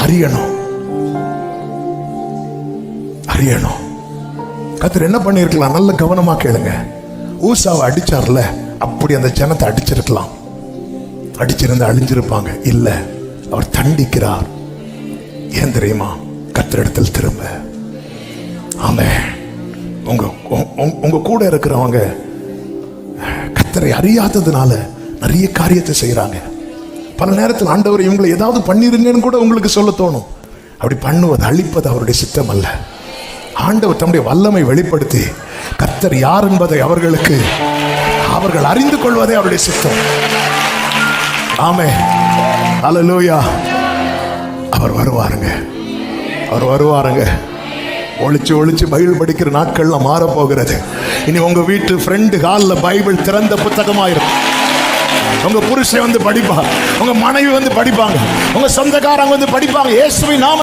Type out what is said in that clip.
அறியணும். அறியணும். கர்த்தர் என்ன பண்ணிருக்கலாம்? நல்ல கவனமா கேளுங்க. ஊசாவை அடிச்சார்ல, அப்படி அந்த ஜனத்தை அடிச்சிருக்கலாம். அடிச்சிருந்தா அழிஞ்சிருப்பாங்க. இல்ல, அவர் தண்டிக்கிறார். ஏன் தெரியுமா? கர்த்தரிடத்தில் திரும்ப. ஆமென். உங்க கூட இருக்கிறவங்க கர்த்தரை அறியாததுனால நிறைய காரியத்தை செய்யறாங்க. பல நேரத்தில் ஆண்டவர் இவங்களை ஏதாவது பண்ணிருங்கன்னு கூட உங்களுக்கு சொல்ல தோணும். அப்படி பண்ணுவது, அழிப்பது அவருடைய சித்தம் அல்ல. ஆண்டவர் தம்முடைய வல்லமை வெளிப்படுத்தி கர்த்தர் யார் என்பதை அவர்கள் அறிந்து கொள்வதே அவருடைய சித்தம். ஆமென். அல்லேலூயா. அவர் வருவாருங்க. ஒளிச்சு பைபிள் படிக்கிற நாட்கள்லாம் மாற போகிறது. இனி உங்க வீட்டு ஃப்ரெண்டு ஹாலில் பைபிள் திறந்த புத்தகமாயிருக்கும். உங்க புருஷன் வந்து படிப்பா, உங்க மனைவி வந்து படிப்பாங்க, உங்க சொந்தக்காரங்க வந்து படிப்பாங்க. இயேசுவின் நாம